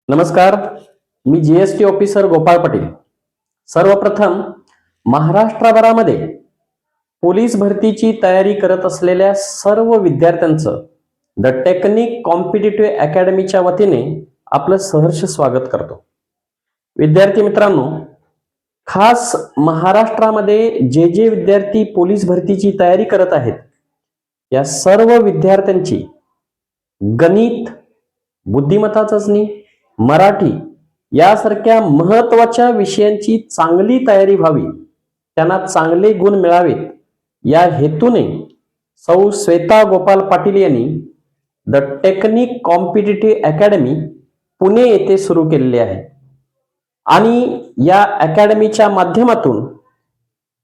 नमस्कार. मी GST officer Gopal Patil. सर्वप्रथम महाराष्ट्रभरामध्ये police भरतीची तयारी करत असलेल्या सर्व विद्यार्थ्यांचं द टेक्निक कॉम्पिटिटिव्ह अकॅडमीच्या वतीने आपलं सहर्ष स्वागत करतो. विद्यार्थी मित्रांनो, खास महाराष्ट्रामध्ये जे जे विद्यार्थी पोलीस भरतीची तयारी करत आहेत या सर्व विद्यार्थ्यांची गणित, बुद्धिमत्ता चाचणी, मराठी यासारख्या महत्त्वाच्या विषयांची चांगली तयारी व्हावी, त्यांना चांगले गुण मिळावेत या हेतूने सौ श्वेता गोपाल पाटील यांनी the technique competitive academy Pune येथे सुरू केलेली आहे. आणि या अकॅडमीच्या माध्यमातून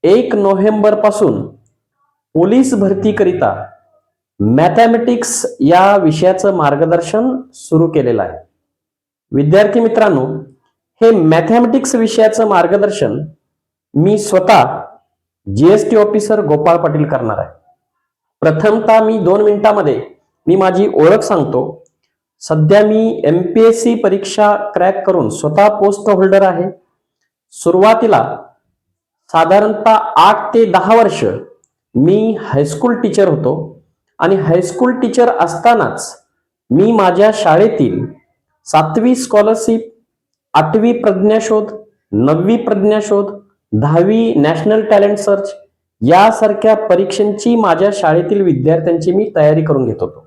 1 नोव्हेंबर पासून पोलीस भरतीकरिता मॅथमॅटिक्स या विषयाचं मार्गदर्शन सुरू केलेलं आहे. विद्यार्थी मित्रांनो, हे मॅथमॅटिक्स विषयाचं मार्गदर्शन मी स्वतः जीएसटी ऑफिसर गोपाळ पाटील करणार आहे. प्रथमतः मी 2 मिनिटांमध्ये मी माझी ओळख सांगतो. सध्या मी MPSC परीक्षा क्रॅक करून स्वतः पोस्ट होल्डर आहे. सुरुवातीला साधारणतः 8 ते 10 वर्ष मी हायस्कूल टीचर होतो आणि हायस्कूल टीचर असतानाच मी माझ्या शाळेतील 7वी स्कॉलरशिप, 8वी प्रज्ञाशोध, 9वी प्रज्ञाशोध, 10वी नॅशनल टॅलेंट सर्च यासारख्या परीक्षांची माझ्या शाळेतील विद्यार्थ्यांची मी तयारी करून घेत होतो.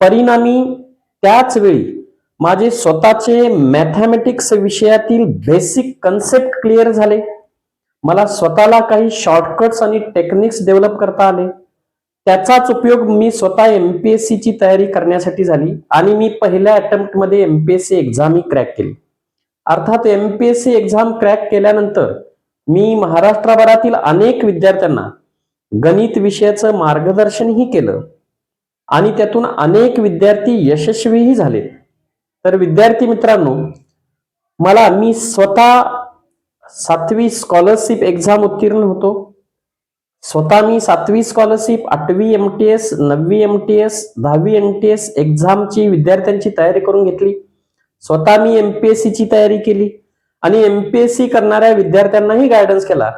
परिणामी त्याच वेळी माझे स्वतःचे मॅथमॅटिक्स विषयातील बेसिक कन्सेप्ट क्लिअर झाले. मला स्वतःला काही शॉर्टकट्स आणि टेक्निक्स डेव्हलप करता आले. त्याचाच उपयोग मी स्वतः MPSC ची तयारी करण्यासाठी झाली आणि मी पहिल्या अटेम्प्ट मध्ये MPSC एक्झाम ही क्रॅक केली. अर्थात MPSC एक्झाम क्रॅक केल्यानंतर मी महाराष्ट्रभरातील अनेक विद्यार्थ्यांना गणित विषयाचं मार्गदर्शनही केलं आणि त्यातून अनेक विद्यार्थी यशस्वीही झाले. तर विद्यार्थी मित्रांनो, मी स्वतः 7वी स्कॉलरशिप एक्झाम उत्तीर्ण होतो. स्वतः मी 7वी स्कॉलरशिप, 8वी MTS, 9वी MTS, 10वी MTS एक्झामची विद्यार्थ्यांची तयारी करून घेतली. स्वतः मी MPSC ची तयारी केली आणि MPSC करणाऱ्या विद्यार्थ्यांनाही गायडन्स केला.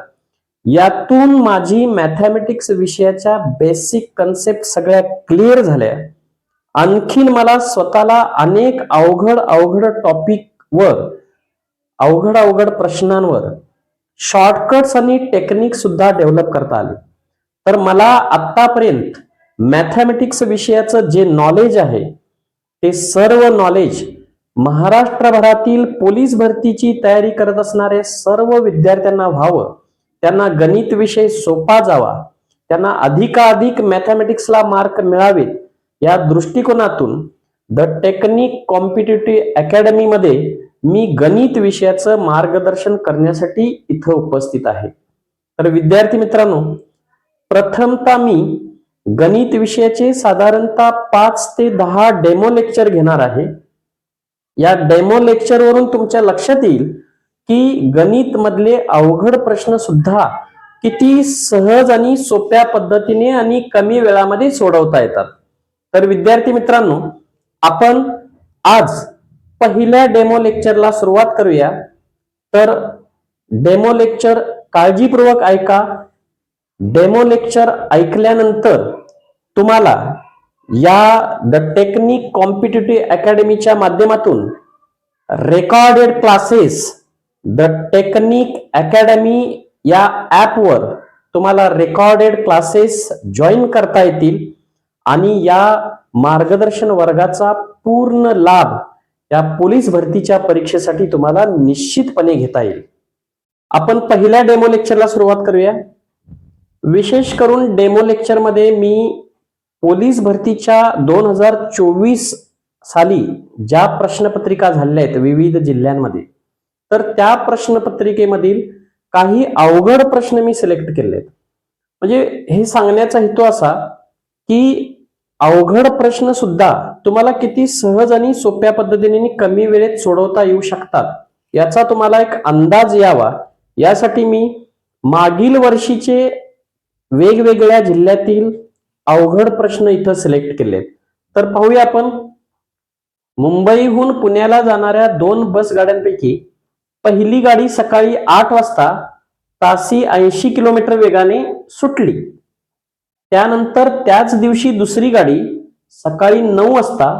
यातून माझी मॅथमॅटिक्स विषयाच्या बेसिक कन्सेप्ट सगळ्या क्लिअर झाल्या. आणखीन मला स्वतःला अनेक अवघड टॉपिकवर, अवघड प्रश्नांवर शॉर्टकट्स आणि टेक्निक सुद्धा डेव्हलप करता आले. तर मला आतापर्यंत मॅथमॅटिक्स विषयाचं जे नॉलेज आहे ते सर्व नॉलेज महाराष्ट्रभरातील पोलीस भरतीची तयारी करत असणारे सर्व विद्यार्थ्यांना व्हावं, त्यांना गणित विषय सोपा जावा, त्यांना अधिकाधिक मॅथमॅटिक्सला मार्क मिळावेत या दृष्टिकोनातून द टेक्निक कॉम्पिटिटिव्ह अकॅडमी मध्ये मी गणित विषयाचं मार्गदर्शन करण्यासाठी इथं उपस्थित आहे. तर विद्यार्थी मित्रांनो, प्रथमतः मी गणित विषयाचे साधारणतः 5 ते 10 डेमो लेक्चर घेणार आहे. या डेमो लेक्चरवरून तुमच्या लक्षात येईल की गणित मधले अवघड प्रश्न सुद्धा किती सहज आणि सोप्या पद्धतीने आणि कमी वेळामध्ये सोडवता येतात. तर विद्यार्थी मित्रांनो, आपण आज पहिल्या डेमो लेक्चरला सुरुवात करूया. तर डेमो लेक्चर काळजीपूर्वक ऐका. डेमो लेक्चर ऐकल्यानंतर तुम्हाला या द टेक्निक कॉम्पिटिटिव्ह अकॅडमीच्या माध्यमातून recorded classes the technique academy या ॲपवर तुम्हाला रेकॉर्डेड क्लासेस जॉईन करता येतील आणि या मार्गदर्शन वर्गाचा पूर्ण लाभ या पोलीस भरतीच्या परीक्षेसाठी तुम्हाला निश्चितपणे घेता येईल. आपण पहिल्या डेमो लेक्चरला सुरुवात करूया. विशेष करून डेमो लेक्चर मध्ये मी पोलीस भरतीच्या 2024 साली ज्या प्रश्नपत्रिका झालेल्या आहेत विविध जिल्ह्यांमध्ये, तर त्या प्रश्नपत्रिकेमधील काही अवघड प्रश्न मी सिलेक्ट केले आहेत. म्हणजे हे सांगण्याचा हेतू असा की अवघड प्रश्न सुद्धा तुम्हाला किती सहज आणि सोप्या पद्धतीने कमी वेळेत सोडवता येऊ शकतात याचा तुम्हाला एक अंदाज यावा यासाठी मी मागील वर्षीचे वेगवेगळ्या जिल्ह्यातील अवघड प्रश्न इथं सिलेक्ट केले. तर पाहूया आपण मुंबईहून पुण्याला जाणाऱ्या 2 बस गाड्यांपैकी पहिली गाडी सकाळी 8 वाजता ताशी 80 किलोमीटर वेगाने सुटली. त्यानंतर त्याच दिवशी दुसरी गाडी सकाळी 9 वाजता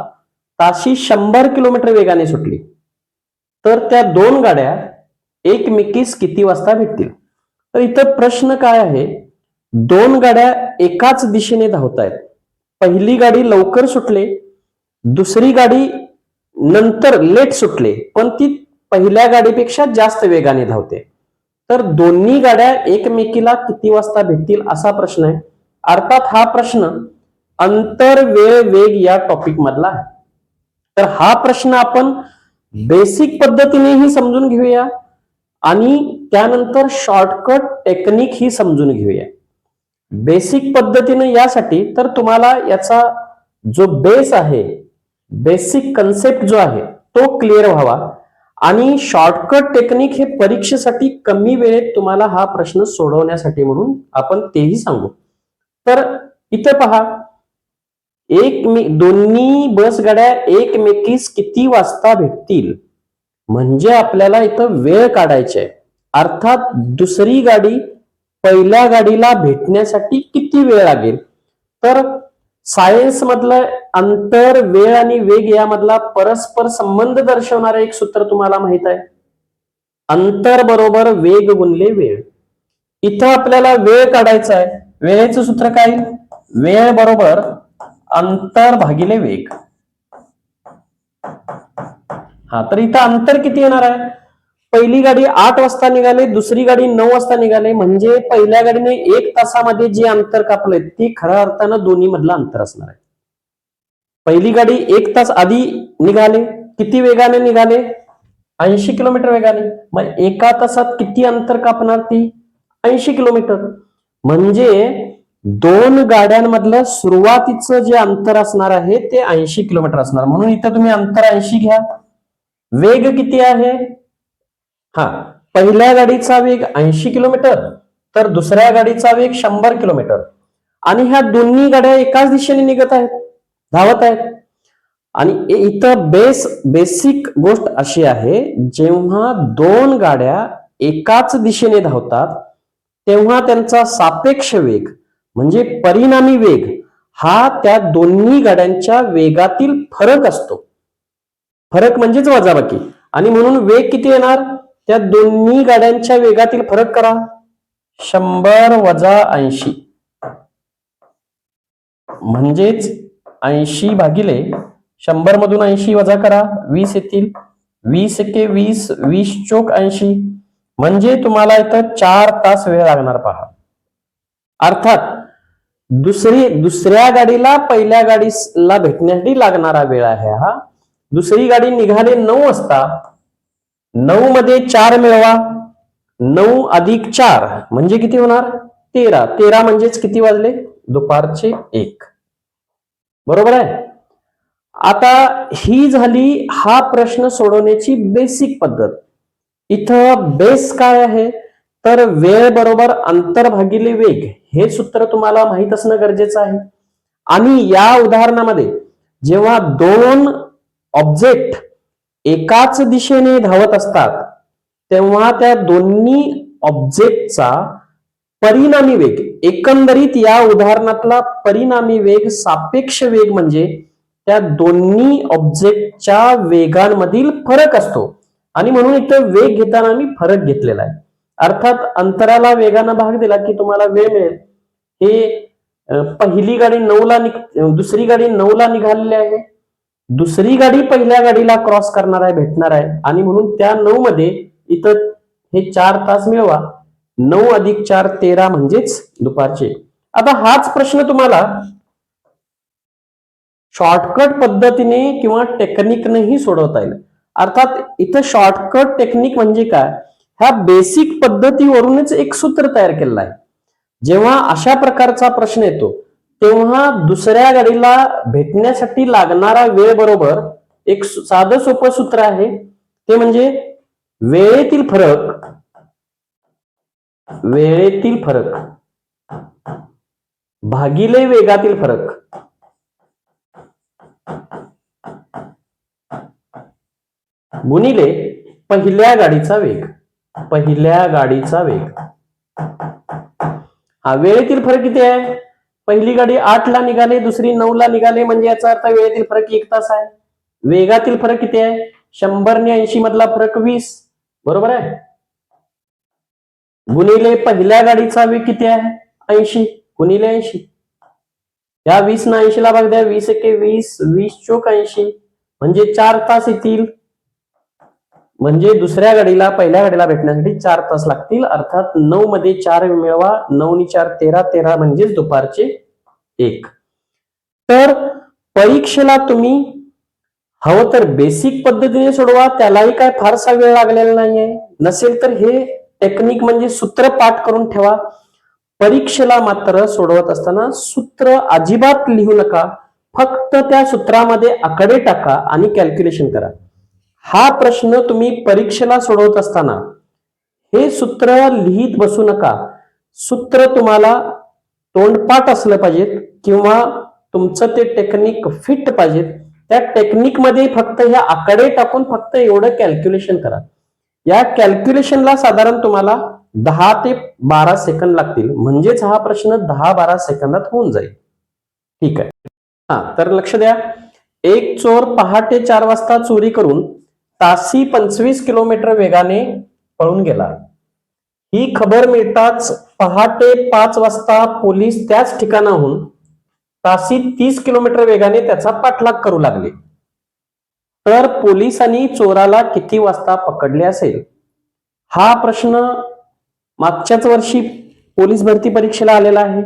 ताशी 100 किलोमीटर वेगाने सुटली. तर त्या 2 गाड्या एकमेकीस किती वाजता भेटतील? तर इथं प्रश्न काय आहे, 2 गाड्या एकाच दिशेने धावतायत. पहिली गाडी लवकर सुटले, दुसरी गाडी नंतर लेट सुटले, पण ती पहिल्या गाडीपेक्षा जास्त वेगाने धावते. तर दोन्ही गाड्या एकमेकीला किती वाजता भेटतील असा प्रश्न आहे. अर्थात हा प्रश्न अंतर वेळ वेग या टॉपिक मधला आहे. तर हा प्रश्न आपण बेसिक पद्धतीनेही समजून घेऊया आणि त्यानंतर शॉर्टकट टेक्निक ही समजून घेऊया. बेसिक पद्धतीने यासाठी तर तुम्हाला याचा जो बेस आहे, बेसिक कन्सेप्ट जो आहे तो क्लिअर व्हावा आणि शॉर्टकट टेक्निक हे परीक्षेसाठी कमी वेळेत तुम्हाला हा प्रश्न सोडवण्यासाठी म्हणून आपण तेही सांगू. तर इथे पहा, दोन्ही बस गाड्या एकमेकीस किती वाजता भेटतील म्हणजे आपल्याला इथं वेळ काढायची आहे. अर्थात दुसरी गाडी पहिल्या गाडीला भेटण्यासाठी किती वेळ लागेल. तर सायन्स मधलं अंतर वेळ आणि वेग यामधला परस्पर संबंध दर्शवणारं एक सूत्र तुम्हाला माहित आहे, अंतर बरोबर वेग गुणले वेळ. इथं आपल्याला वेळ काढायचा आहे. वेळेचं सूत्र काय, वेळ बरोबर अंतर भागिले वेग. तर इथं अंतर किती येणार आहे, पहिली गाडी 8 वाजता निघाले, दुसरी गाडी 9 वाजता निघाले, म्हणजे पहिल्या गाडीने 1 तासामध्ये जे अंतर कापलंय ते खऱ्या अर्थानं दोन्ही मधलं अंतर असणार आहे. पहिली गाडी 1 तास आधी निघाले, किती वेगाने निघाले, 80 किलोमीटर वेगाने. मग 1 तासात किती अंतर कापणार, ती 80 किलोमीटर. म्हणजे 2 गाड्यांमधलं सुरुवातीचं जे अंतर असणार आहे ते 80 किलोमीटर असणार. म्हणून इथं तुम्ही अंतर 80 घ्या. वेग किती आहे, पहिल्या गाडीचा वेग 80 किलोमीटर, तर दुसऱ्या गाडीचा वेग 100 किलोमीटर. आणि ह्या दोन्ही गाड्या एकाच दिशेने निघत आहेत, धावत आहेत. आणि इथं बेसिक गोष्ट अशी आहे, जेव्हा 2 गाड्या एकाच दिशेने धावतात तेव्हा त्यांचा सापेक्ष वेग म्हणजे परिणामी वेग हा त्या दोन्ही गाड्यांच्या वेगातील फरक असतो. फरक म्हणजेच वजाबाकी. आणि म्हणून वेग किती येणार, त्या दोन्ही गाड्यांच्या वेगातील फरक करा, 100 वजा 80 म्हणजेच 80 भागिले 100 मधून 80 वजा करा, 20 येतील. 20 एके 20, 20 चोक 80, म्हणजे तुम्हाला इथं 4 तास वेळ लागणार. पहा, अर्थात दुसऱ्या गाडीला पहिल्या गाडीला भेटण्यासाठी लागणारा वेळ आहे हा. दुसरी गाडी निघाली 9 वाजता, 9 मध्ये 4 मिळवा, 9 अधिक 4 म्हणजे किती होणार, 13. 13 म्हणजेच किती वाजले, दुपारचे 1. बरोबर आहे. आता ही झाली हा प्रश्न सोडवण्याची बेसिक पद्धत. इथं बेस काय आहे, तर वेळ बरोबर अंतर भागिले वेग हे सूत्र तुम्हाला माहित असणं गरजेचं आहे. आणि या उदाहरणामध्ये जेव्हा 2 ऑब्जेक्ट एकाच दिशेने धावत असतात तेव्हा त्या दोन्ही ऑब्जेक्टचा परिणामी वेग, एकंदरीत या उदाहरणातला परिणामी वेग सापेक्ष वेग म्हणजे त्या दोन्ही ऑब्जेक्टच्या वेगांमधील फरक असतो. आणि म्हणून इथं वेग घेताना मी फरक घेतलेला आहे. अर्थात अंतराला वेगानं भाग दिला की तुम्हाला वेळ मिळेल. हे पहिली गाडी 9ला दुसरी गाडी 9ला निघालेली आहे, दुसरी गाडी पहिल्या गाडीला क्रॉस करणार आहे, भेटणार आहे. आणि म्हणून त्या 9 मध्ये इथं हे 4 तास मिळवा, 9 अधिक 4 13 म्हणजेच दुपारचे. आता हाच प्रश्न तुम्हाला शॉर्टकट पद्धतीने किंवा टेक्निकनेही सोडवता येईल. अर्थात इथं शॉर्टकट टेक्निक म्हणजे काय, ह्या बेसिक पद्धतीवरूनच एक सूत्र तयार केलेलं आहे. जेव्हा अशा प्रकारचा प्रश्न येतो तेव्हा दुसऱ्या गाडीला भेटण्यासाठी लागणारा वेळ बरोबर एक साधं सोपं सूत्र आहे, ते म्हणजे वेळेतील फरक भागिले वेगातील फरक. गुणिले पहिल्या गाडीचा वेग. पहिल्या गाडीचा वेग. हा वेळेतील फरक किती आहे? पहिली गाडी 8 ला निघाले, दुसरी 9 ला निघाले, म्हणजे याचा अर्थ वेळेतील फरक 1 तास आहे. वेगातील फरक किती आहे? 100 ने 80 मधला फरक 20. बरोबर आहे. गुणिले पहिल्या गाडीचा वेग किती आहे? 80 गुणिले 80. या 20 ना 80 ला भाग द्या. 20 एके 20, 20 चोक 80, म्हणजे 4 तास येतील. म्हणजे दुसऱ्या गाडीला पहिल्या गाडीला भेटण्यासाठी 4 तास लागतील. अर्थात 9 मध्ये 4 मिळवा. 9 नी 4 13, 13 म्हणजेच दुपारचे 1. तर परीक्षेला तुम्ही हवं तर बेसिक पद्धतीने सोडवा, त्यालाही काय फारसा वेळ लागलेला नाहीये. नसेल तर हे टेक्निक म्हणजे सूत्र पाठ करून ठेवा. परीक्षेला मात्र सोडवत असताना सूत्र अजिबात लिहू नका. फक्त त्या सूत्रामध्ये आकडे टाका आणि कॅल्क्युलेशन करा. हा प्रश्न तुम्ही परीक्षेला सोडवत असताना हे सूत्र लिहित बसू नका. सूत्र तुम्हाला तोंडपाठ असलं पाहिजे किंवा तुमचं ते टेक्निक फिट पाहिजे. त्या टेक्निक मध्ये फक्त हे आकडे टाकून फक्त एवढं कॅल्क्युलेशन करा. या कॅल्क्युलेशनला साधारण तुम्हाला 10 ते 12 सेकंद लागतील. म्हणजेच हा प्रश्न 10-12 सेकंदात होऊन जाईल. ठीक आहे. तर लक्ष द्या. एक चोर पहाटे 4 वाजता चोरी करून तासी 25 किलोमीटर वेगाने पळून गेला. ही खबर मिळताच पहाटे 5 वाजता पोलीस त्याच ठिकाणाहून तासी 30 किलोमीटर वेगाने त्याचा पाठलाग करू लागले. तर पोलिसांनी चोराला किती वाजता पकडले असेल? हा प्रश्न मागच्याच वर्षी पोलीस भरती परीक्षेला आलेला आहे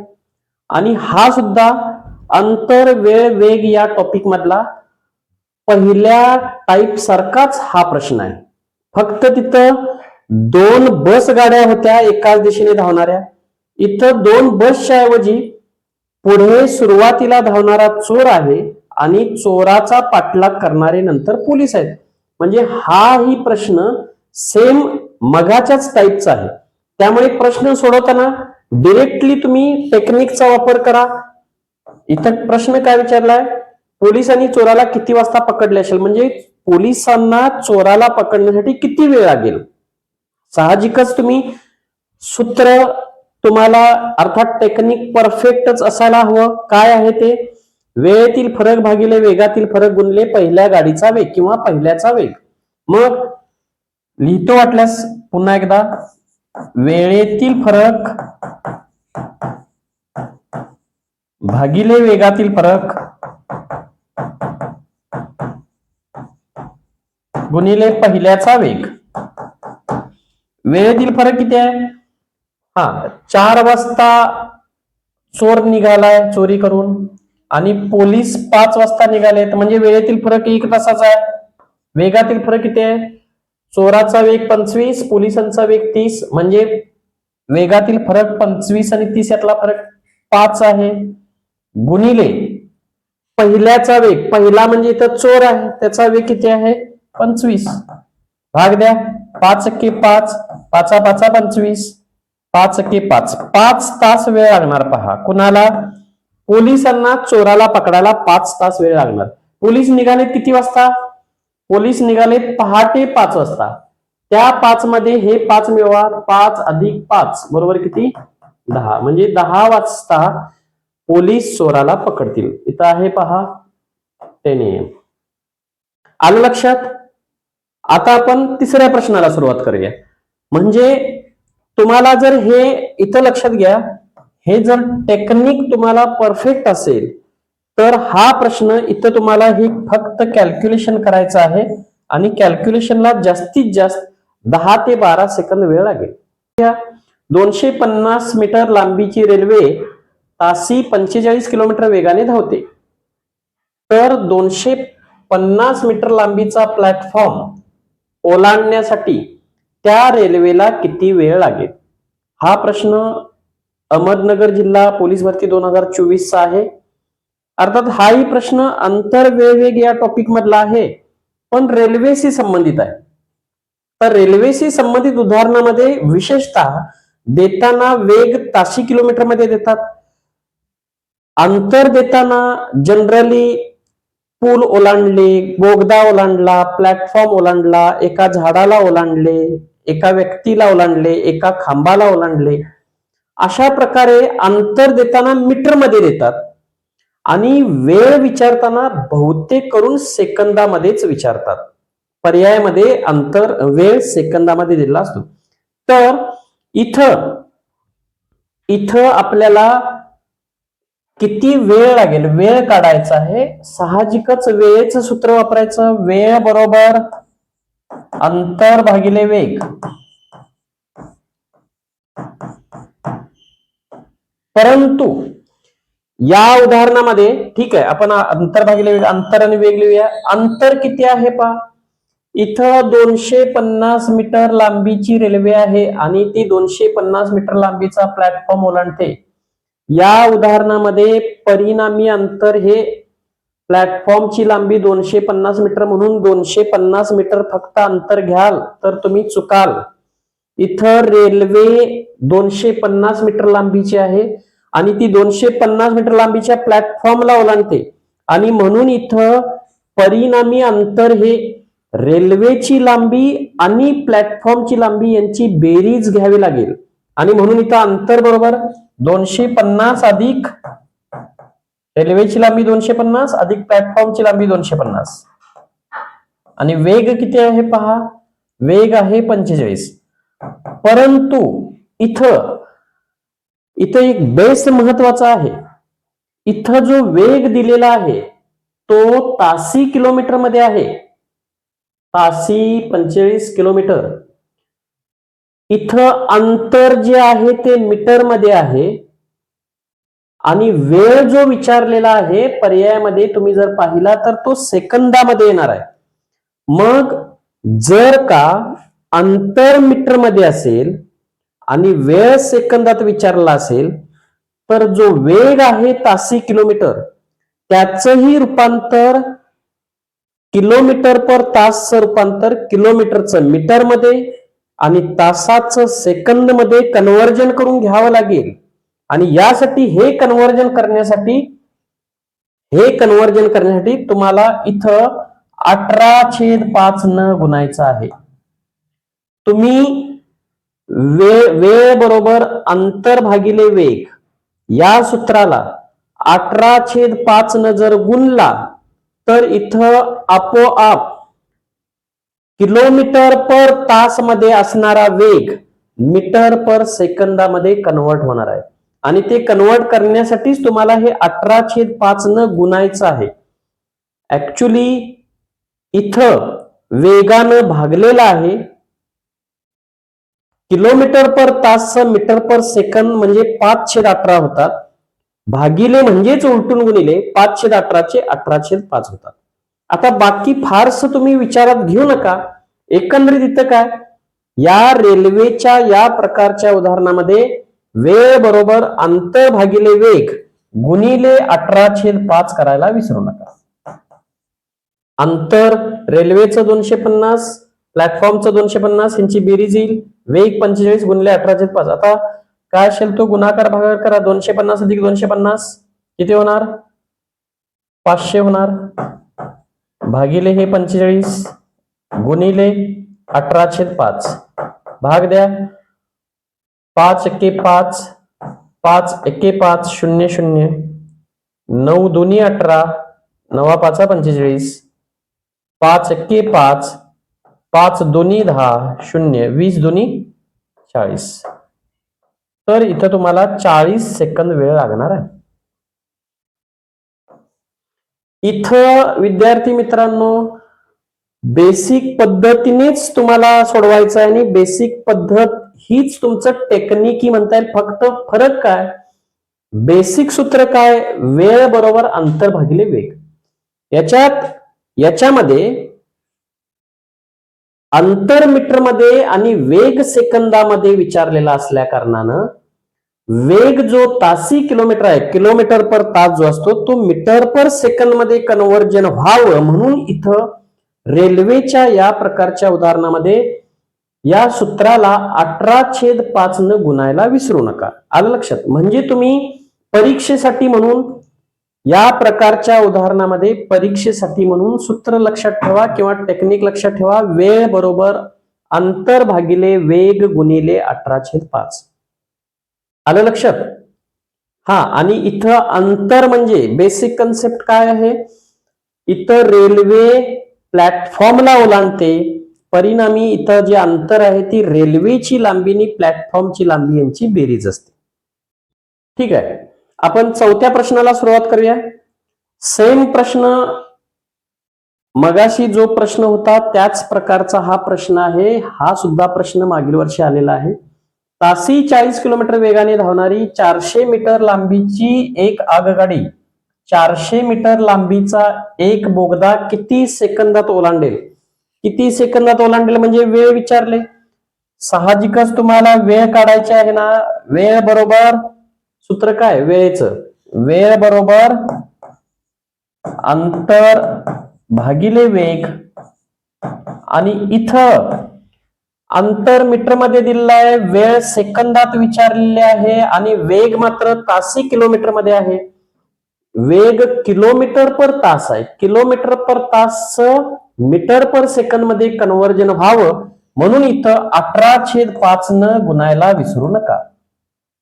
आणि हा सुद्धा अंतर वेळ वेग या टॉपिक मधला पहिल्या टाईप सारखाच हा प्रश्न आहे. फक्त तिथं 2 बस गाड्या होत्या एकाच दिशेने धावणाऱ्या. इथं 2 बसच्या ऐवजी पुढे सुरुवातीला धावणारा चोर आहे आणि चोराचा पाठलाग करणारे नंतर पोलीस आहेत. म्हणजे हाही प्रश्न सेम मगाच्याच टाईपचा आहे. त्यामुळे प्रश्न सोडवताना डिरेक्टली तुम्ही टेक्निकचा वापर करा. इथं प्रश्न काय विचारलाय? पोलिसांनी चोराला किती वाजता पकडले असेल, म्हणजे पोलिसांना चोराला पकडण्यासाठी किती वेळ लागेल. साहजिकच तुम्ही सूत्र तुम्हाला अर्थात टेक्निक परफेक्टच असायला हवं. काय आहे ते? वेळेतील फरक भागिले वेगातील फरक गुणले पहिल्या गाडीचा वेग किंवा पहिल्याचा वेग. मग लिहितो वाटल्यास पुन्हा एकदा. वेळेतील फरक भागिले वेगातील फरक गुणिले पहिल्याचा वेग. वेळेतील फरक किती आहे? 4 वाजता चोर निघालाय चोरी करून आणि पोलीस 5 वाजता निघाले, म्हणजे वेळेतील फरक 1 तासाचा आहे. वेगातील फरक किती आहे? चोराचा वेग 25, पोलिसांचा वेग 30, म्हणजे वेगातील फरक 25 आणि 30 यातला फरक 5 आहे. गुणिले पहिल्याचा वेग. पहिला म्हणजे इथं चोर आहे, त्याचा वेग किती आहे? 25. भाग द्या. 5 एके 5, 5 5 25, 5 एके 5. 5 तास वेळ लागणार. पहा कुणाला? पोलिसांना चोराला पकडायला 5 तास वेळ लागणार. पोलीस निघाले किती वाजता? पोलीस निघाले पहाटे 5 वाजता. त्या 5 मध्ये हे 5 मिळवा. 5 अधिक 5 बरोबर किती? 10. म्हणजे 10 वाजता पोलीस चोराला पकडतील. इथं आहे पहा 10 AM. आलं लक्षात? आता आपण तिसऱ्या प्रश्नाला सुरुवात करूया. म्हणजे तुम्हाला जर हे इथं लक्षात घ्या, हे जर टेक्निक तुम्हाला परफेक्ट असेल तर हा प्रश्न इथं तुम्हाला हे फक्त कॅल्क्युलेशन करायचं आहे आणि कॅल्क्युलेशनला जास्तीत जास्त 10 ते 12 सेकंद वेळ लागेल. 250 मीटर लांबीची रेल्वे तासी 45 किलोमीटर वेगाने धावते. तर 250 मीटर लांबीचा प्लॅटफॉर्म ओलांडण्यासाठी त्या रेल्वेला किती वेळ लागेल? हा प्रश्न अहमदनगर जिल्हा पोलीस भरती 2024 चा आहे. अर्थात हाही प्रश्न अंतर वेग या टॉपिक मधला आहे, पण रेल्वेशी संबंधित आहे. तर रेल्वेशी संबंधित उदाहरणामध्ये विशेषतः देताना वेग ताशी किलोमीटर मध्ये देतात. अंतर देताना जनरली पूल ओलांडले, बोगदा ओलांडला, प्लॅटफॉर्म ओलांडला, एका झाडाला ओलांडले, एका व्यक्तीला ओलांडले, एका खांबाला ओलांडले, अशा प्रकारे अंतर देताना मीटरमध्ये देतात आणि वेळ विचारताना बहुतेक करून सेकंदामध्येच विचारतात. पर्यायामध्ये अंतर वेळ सेकंदामध्ये दिलेला असतो. तर इथं इथं आपल्याला किती वेळ लागेल, वेळ काढायचा आहे. साहजिकच वेळेचं सूत्र वापरायचं. वेळ बरोबर अंतर भागिले वेग. परंतु या उदाहरणामध्ये ठीक आहे, आपण अंतर भागिले वेग, अंतर आणि वेग लिहूया. अंतर किती आहे पहा. इथं 250 मीटर लांबीची रेल्वे आहे आणि ती 250 मीटर लांबीचा प्लॅटफॉर्म ओलांडते. या उदाहरणामध्ये परिणामी अंतर हे प्लॅटफॉर्मची लांबी 250 मीटर म्हणून 250 मीटर फक्त अंतर घ्याल तर तुम्ही चुकाल. इथं रेल्वे 250 मीटर लांबीची आहे आणि ती 250 मीटर लांबीच्या प्लॅटफॉर्मला ओलांडते आणि म्हणून इथं परिणामी अंतर हे रेल्वेची लांबी आणि प्लॅटफॉर्मची लांबी यांची बेरीज घ्यावी लागेल आणि म्हणून इथं अंतर बरोबर 250 अधिक रेल्वेची लांबी 250 अधिक प्लॅटफॉर्मची लांबी 250 आणि वेग किती आहे पहा. वेग आहे 45. परंतु इथं एक बेस महत्वाचा आहे. इथं जो वेग दिलेला आहे तो तासी किलोमीटर मध्ये आहे. तासी 45 किलोमीटर. इथं अंतर जे आहे ते मीटर मध्ये आहे आणि वेळ जो विचारलेला आहे पर्यायामध्ये तुम्ही जर पाहिला तर तो सेकंदामध्ये येणार आहे. मग जर का अंतर मीटर मध्ये असेल आणि वेळ सेकंदात विचारला असेल तर जो वेग आहे तासी किलोमीटर त्याचंही रूपांतर किलोमीटर पर तासचं रूपांतर किलोमीटरचं मीटर मध्ये आणि तासाचं सेकंद मध्ये कन्व्हर्जन करून घ्यावं लागेल आणि यासाठी हे कन्व्हर्जन करण्यासाठी तुम्हाला इथं 18/5 न गुणायचं आहे. तुम्ही वेळ बरोबर अंतर भागिले वेग या सूत्राला 18/5 न जर गुणला तर इथं आपोआप किलोमीटर पर तास मध्ये असणारा वेग मीटर पर सेकंदामध्ये कन्वर्ट होणार आहे आणि ते कन्वर्ट करण्यासाठीच तुम्हाला हे 18/5 न गुणायचं आहे. ऍक्च्युली इथं वेगानं भागलेला आहे. किलोमीटर पर तास मीटर पर सेकंद म्हणजे 5/18 होतात. भागिले म्हणजेच उलटून गुणिले 5/18 चे 18/5 होतात. आता बाकी फारसं तुम्ही विचारात घेऊ नका. एकंदरीत इथं काय, या रेल्वेच्या या प्रकारच्या उदाहरणामध्ये वेळ बरोबर अंतर भागिले वेग गुणिले 18/5 करायला विसरू नका. अंतर रेल्वेचं 250, प्लॅटफॉर्मचं 250 यांची बेरीज येईल. वेग 45 गुणिले 18/5. आता काय असेल तो गुणाकार भागाकार करा. 250 अधिक 250 किती होणार, 500 होणार. भागिले हे 45 गुणिले 18/5 भाग द्या. 5 एके 5, 5 एके 5 0 0, 9 दोन्ही 18, 9 5 45, 5 एके 5, 5 दोन्ही 10, 0 20 दोन्ही 40. तर इथं तुम्हाला 40 सेकंद वेळ लागणार आहे. इथं विद्यार्थी मित्रांनो बेसिक पद्धतीनेच तुम्हाला सोडवायचं आहे आणि बेसिक पद्धत हीच तुमचं टेक्निकी म्हणता येईल. फक्त फरक काय, बेसिक सूत्र काय, वेळ बरोबर अंतर भागिले वेग. याच्यामध्ये अंतर मीटर मध्ये आणि वेग सेकंदामध्ये विचारलेला असल्या कारणानं वेग जो तासी किलोमीटर आहे, किलोमीटर पर तास जो असतो तो मीटर पर सेकंद मध्ये कन्व्हर्जन व्हावं म्हणून इथं रेल्वेच्या या प्रकारच्या उदाहरणामध्ये या सूत्राला 18/5 न गुणायला विसरू नका. आलं लक्षात. म्हणजे तुम्ही परीक्षेसाठी म्हणून या प्रकारच्या उदाहरणामध्ये परीक्षेसाठी म्हणून सूत्र लक्षात ठेवा किंवा टेक्निक लक्षात ठेवा. वेळ बरोबर अंतर भागिले वेग गुणिले 18/5. आलं लक्षात? हा, आणि इथं अंतर म्हणजे बेसिक कन्सेप्ट काय आहे? इथं रेल्वे प्लॅटफॉर्मला ओलांडते, परिणामी इथं जे अंतर आहे ती रेल्वेची लांबी आणि प्लॅटफॉर्मची लांबी यांची बेरीज असते. ठीक आहे, आपण चौथ्या प्रश्नाला सुरुवात करूया. सेम प्रश्न, मगाशी जो प्रश्न होता त्याच प्रकारचा हा प्रश्न आहे. हा सुद्धा प्रश्न मागील वर्षी आलेला आहे. तासी 40 किलोमीटर वेगाने धावणारी 400 मीटर लांबीची एक आगगाडी 400 मीटर लांबीचा एक बोगदा किती सेकंदात ओलांडेल? किती सेकंदात ओलांडेल म्हणजे वेळ विचारले. साहजिकच तुम्हाला वेळ काढायची आहे ना. वेळ बरोबर सूत्र काय वेळेचं? वेळ बरोबर अंतर भागिले वेग, आणि इथं अंतर मीटर मध्ये दिलेलं आहे, वेळ सेकंदात विचारलेली आहे, आणि वेग मात्र तासी किलोमीटर मध्ये आहे. वेग किलोमीटर पर तास आहे. किलोमीटर पर तास मीटर पर सेकंद मध्ये कन्व्हर्जन व्हावं म्हणून इथं 18/5 न गुणायला विसरू नका.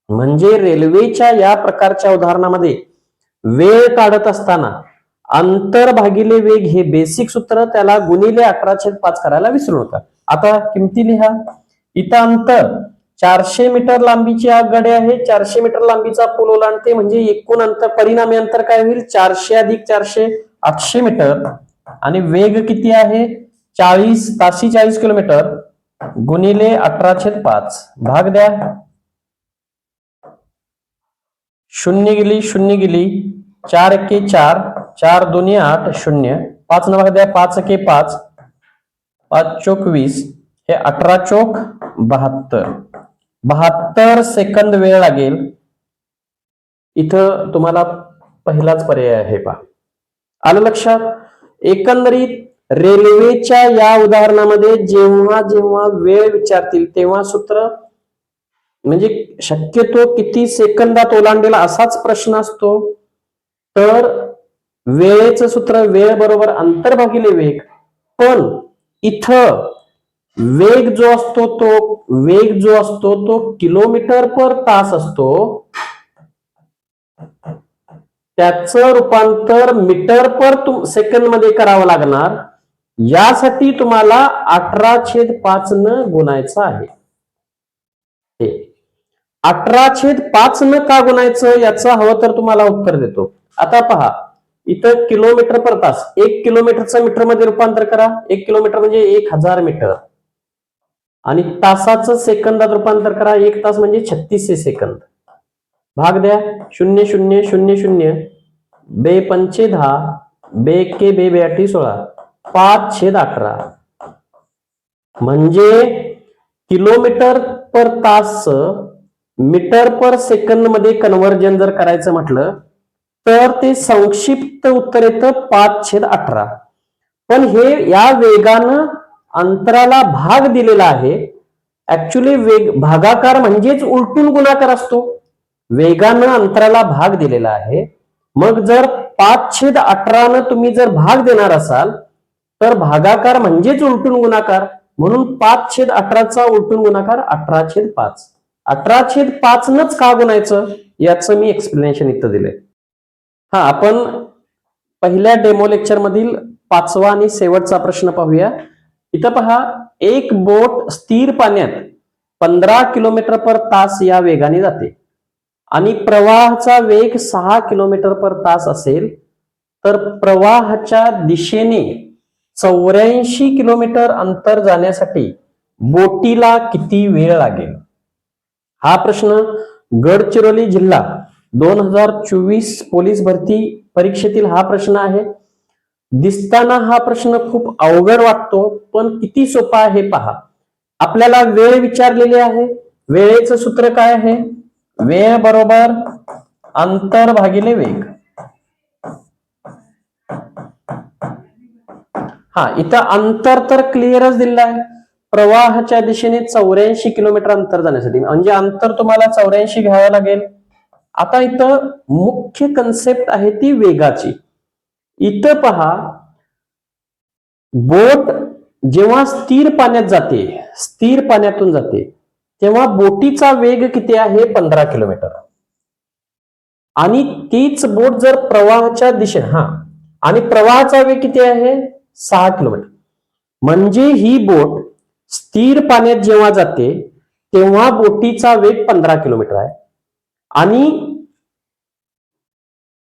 म्हणजे रेल्वेच्या या प्रकारच्या उदाहरणामध्ये वेळ काढत असताना अंतर भागिले वेग हे बेसिक सूत्र, त्याला गुणिले 18/5 करायला विसरू नका. आता किमती लिहा. इथं अंतर 400 मीटर लांबीची आगगाडी आहे, 400 मीटर लांबीचा पूल ओलांडते, म्हणजे एकूण अंतर, परिणामी अंतर काय होईल? 400 अधिक 400 800 मीटर, आणि वेग किती आहे? 40 तासी 40 किलोमीटर गुणिले 18/5 भाग द्या. 0 गेली 0 गेली, 4 एके 4, 4 दोन्ही 8, 0, 5 न भाग द्या, 5 एके 5, 5 चोक 20, हे 18 चोक 72. 72 सेकंद वेळ लागेल. इथं तुम्हाला पहिलाच पर्याय आहे पहा. आलं लक्षात? एकंदरीत रेल्वेच्या या उदाहरणामध्ये जेव्हा जेव्हा वेळ विचारतील तेव्हा सूत्र म्हणजे शक्यतो किती सेकंदात ओलांडेल असाच प्रश्न असतो. तर वेळेचं सूत्र वेळ बरोबर अंतर भागिले वेग, पण इथं वेग जो असतो तो किलोमीटर पर तास असतो, त्याचं रूपांतर मीटर पर सेकंद मध्ये करावं लागणार. यासाठी तुम्हाला 18/5 न गुणायचं आहे. 18/5 न का गुणायचं याचं हवं तर तुम्हाला उत्तर देतो. आता पहा, इथं किलोमीटर पर तास, 1 किलोमीटरचं मीटर मध्ये रूपांतर करा. 1 किलोमीटर म्हणजे 1000 मीटर, आणि तासाचं सेकंदात रूपांतर करा. 1 तास म्हणजे 3600 सेकंद. भाग द्या. 0 0 0 0, बे 5 10, बे 1 बे 8 16, 5/11. म्हणजे किलोमीटर पर तास मीटर पर सेकंद मध्ये कन्व्हर्जन जर करायचं म्हटलं तर ते संक्षिप्त उत्तर येतं 5/18. पण हे या वेगानं अंतराला भाग दिलेला आहे. ऍक्च्युली वेग भागाकार म्हणजेच उलटून गुणाकार असतो. वेगानं अंतराला भाग दिलेला आहे. मग जर 5/18 न तुम्ही जर भाग देणार असाल तर भागाकार म्हणजेच उलटून गुणाकार, म्हणून 5/18चा उलटून गुणाकार 18/5. 18/5 नच का गुणायचं याचं मी एक्सप्लेनेशन इथं दिलंय. हा, आपण पहिल्या डेमो लेक्चर मधील 5वा आणि शेवटचा प्रश्न पाहूया. इथं पहा, एक बोट स्थिर पाण्यात 15 किलोमीटर पर तास या वेगाने जाते आणि प्रवाहाचा वेग 6 किलोमीटर पर तास असेल तर प्रवाहाच्या दिशेने 84 किलोमीटर अंतर जाण्यासाठी बोटीला किती वेळ लागेल? हा प्रश्न गडचिरोली जिल्हा 2024 पोलीस भरती परीक्षेतील हा प्रश्न आहे. दिसताना हा प्रश्न खूप अवघड वाटतो, पण किती सोपा आहे पहा. आपल्याला वेळ विचारलेली आहे. वेळेचं सूत्र काय आहे? वेळ बरोबर अंतर भागिले वेग. हा, इथं अंतर तर क्लिअरच दिलेलं आहे. प्रवाहाच्या दिशेने 84 किलोमीटर अंतर जाण्यासाठी, म्हणजे अंतर तुम्हाला 84 घ्यावं लागेल. आता इथं मुख्य कन्सेप्ट आहे ती वेगाची. इथं पहा, बोट जेव्हा स्थिर पाण्यात जाते, स्थिर पाण्यातून जाते, तेव्हा बोटीचा वेग किती आहे? 15 किलोमीटर. आणि तीच बोट जर प्रवाहाच्या दिशेने आणि प्रवाहाचा वेग किती आहे? 6 किलोमीटर. म्हणजे ही बोट स्थिर पाण्यात जेव्हा जाते तेव्हा बोटीचा वेग 15 किलोमीटर आहे आणि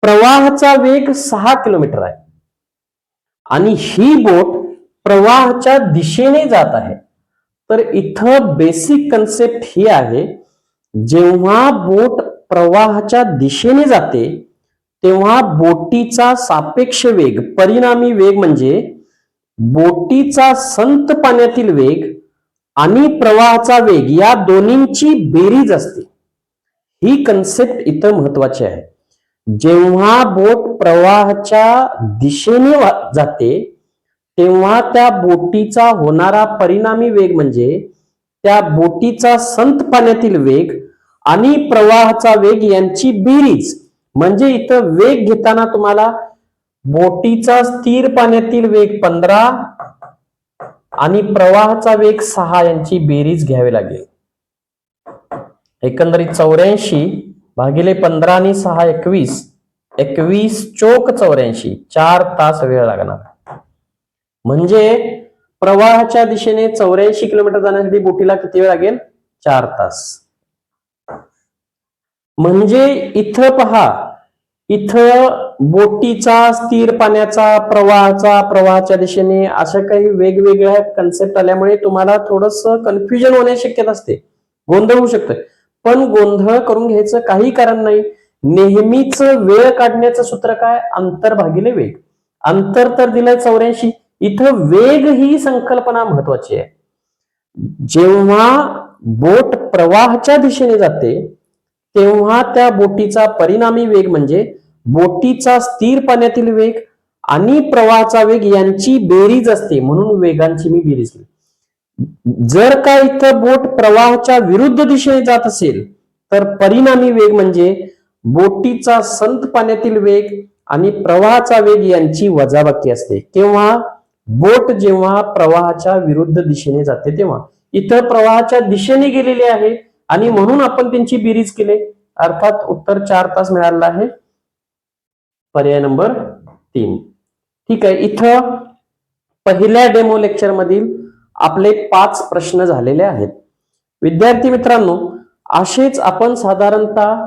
प्रवाहाचा वेग 6 किलोमीटर आहे. आणि ही बोट प्रवाहाच्या दिशेने जात आहे. तर इथं बेसिक कन्सेप्ट ही आहे, जेव्हा बोट प्रवाहाच्या दिशेने जाते तेव्हा बोटीचा सापेक्ष वेग, परिणामी वेग म्हणजे बोटीचा संत पाण्यातील वेग आणि प्रवाहाचा वेग या दोन्हींची बेरीज असते. ही कन्सेप्ट इथं महत्वाची आहे. जेव्हा बोट प्रवाहाच्या दिशेने जाते तेव्हा त्या बोटीचा होणारा परिणामी वेग म्हणजे त्या बोटीचा संत पाण्यातील वेग आणि प्रवाहाचा वेग यांची बेरीज. म्हणजे इथं वेग घेताना तुम्हाला बोटीचा स्थिर पाण्यातील वेग 15 आणि प्रवाहाचा वेग 6 यांची बेरीज घ्यावी लागेल. एकंदरीत 84 भागिले 15 आणि 6 21, 21 चोक 84, 4 तास वेळ लागणार. म्हणजे प्रवाहाच्या दिशेने 84 किलोमीटर जाण्यासाठी बोटीला किती वेळ लागेल? 4 तास. म्हणजे इथं पहा, इथं बोटीचा, स्थिर पाण्याचा, प्रवाहाच्या दिशेने अशा काही वेगवेगळ्या कन्सेप्ट आल्यामुळे तुम्हाला थोडस कन्फ्युजन होण्याची शक्यता असते, गोंधळ होऊ शकतोय. पण गोंधळ करून घ्यायचं काही कारण नाही. नेहमीच वेळ काढण्याचं सूत्र काय? अंतर भागिले वेग. अंतर तर दिलंय 84, इथं वेग ही संकल्पना महत्वाची आहे. जेव्हा बोट प्रवाहाच्या दिशेने जाते तेव्हा त्या बोटीचा परिणामी वेग म्हणजे बोटीचा स्थिर पाण्यातील वेग आणि प्रवाहाचा वेग यांची बेरीज असते, म्हणून वेगांची मी बेरीज केली. जर का इथं बोट प्रवाहाच्या विरुद्ध दिशेने जात असेल तर परिणामी वेग म्हणजे बोटीचा संत पाण्यातील वेग आणि प्रवाहाचा वेग यांची वजाबाकी असते. केव्हा? बोट जेव्हा प्रवाहाच्या विरुद्ध दिशेने जाते तेव्हा. इथं प्रवाहाच्या दिशेने गेलेली आहे आणि म्हणून आपण त्यांची बेरीज केली, अर्थात उत्तर 4 तास मिळालेलं आहे. पर्याय नंबर 3. ठीक आहे. इथं पहिल्या डेमो लेक्चर मधील आपले 5 प्रश्न झालेले आहेत. विद्यार्थी मित्रांनो, असेच आपण साधारणतः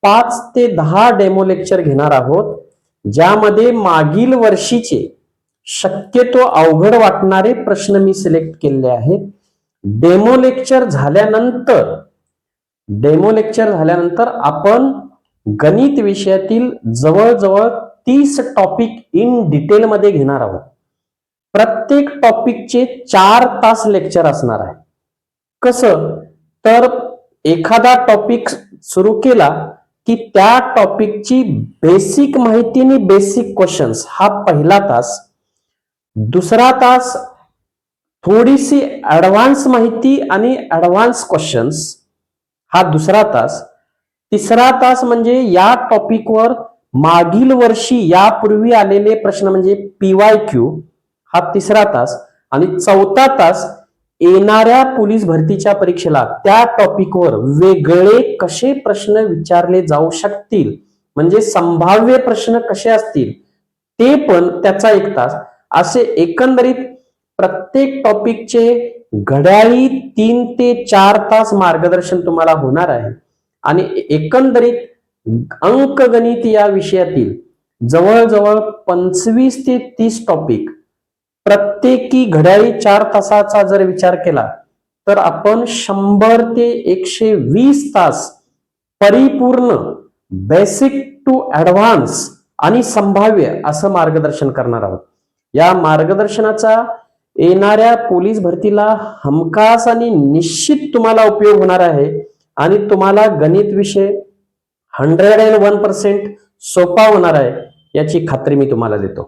5 ते 10 डेमो लेक्चर घेणार आहोत, ज्यामध्ये मागील वर्षीचे शक्यतो अवघड वाटणारे प्रश्न मी सिलेक्ट केलेले आहेत. डेमो लेक्चर झाल्यानंतर आपण गणित विषयातील जवळजवळ 30 टॉपिक इन डिटेल मध्ये घेणार आहोत. प्रत्येक टॉपिकचे 4 तास लेक्चर असणार आहे. कसं? तर एखादा टॉपिक सुरू केला की त्या टॉपिकची बेसिक माहिती आणि बेसिक क्वेश्चन्स हा पहिला तास, दुसरा तास थोडीशी ऍडव्हान्स माहिती आणि ऍडव्हान्स क्वेश्चन्स हा दुसरा तास, तिसरा तास म्हणजे या टॉपिकवर मागील वर्षी यापूर्वी आलेले प्रश्न म्हणजे PYQ हा तिसरा तास, आणि चौथा तास येणाऱ्या पोलीस भरतीच्या परीक्षेला त्या टॉपिकवर वेगळे कसे प्रश्न विचारले जाऊ शकतील, म्हणजे संभाव्य प्रश्न कसे असतील ते पण त्याचा 1 तास. असे एकंदरीत प्रत्येक टॉपिकचे घड्याळी 3 ते 4 तास मार्गदर्शन तुम्हाला होणार आहे. आणि एकंदरीत अंकगणित या विषयातील जवळजवळ 25 ते 30 टॉपिक प्रत्येकी घड्याळी 4 तासाचा जर विचार केला तर आपण 100 ते 120 तास परिपूर्ण बेसिक टू ऍडव्हान्स आणि संभाव्य असं मार्गदर्शन करणार आहोत. या मार्गदर्शनाचा येणाऱ्या पोलीस भरतीला हमखास आणि निश्चित तुम्हाला उपयोग होणार आहे आणि तुम्हाला गणित विषय 101% सोपा होणार आहे याची खात्री मी तुम्हाला देतो.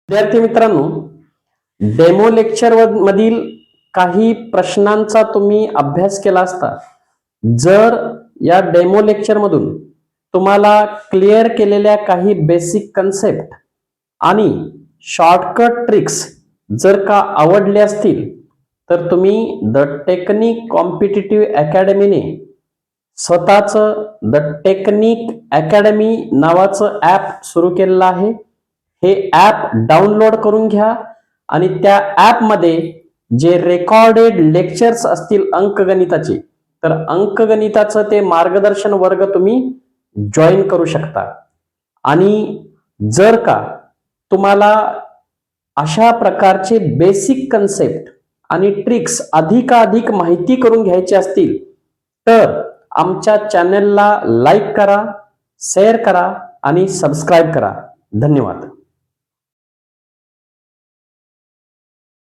विद्यार्थी मित्रांनो, डेमो लेक्चर मधील काही प्रश्नांचा तुम्ही अभ्यास केला असता, जर या डेमो लेक्चरमधून तुम्हाला क्लिअर केलेल्या काही बेसिक कन्सेप्ट आणि शॉर्टकट ट्रिक्स जर का आवडले असतील तर तुम्ही द टेक्निक कॉम्पिटिटिव्ह अकॅडमीने स्वतःचं द टेक्निक अकॅडमी नावाचं ॲप सुरू केलेलं आहे. हे ॲप डाउनलोड करून घ्या आणि त्या ॲपमध्ये जे रेकॉर्डेड लेक्चर्स असतील अंकगणिताचे, तर अंकगणिताचं ते मार्गदर्शन वर्ग तुम्ही जॉईन करू शकता. आणि जर का तुम्हाला अशा प्रकारचे बेसिक कन्सेप्ट आणि ट्रिक्स अधिकाधिक माहिती करून घ्यायचे असतील तर आमच्या चॅनलला लाईक करा, शेअर करा आणि सबस्क्राईब करा. धन्यवाद.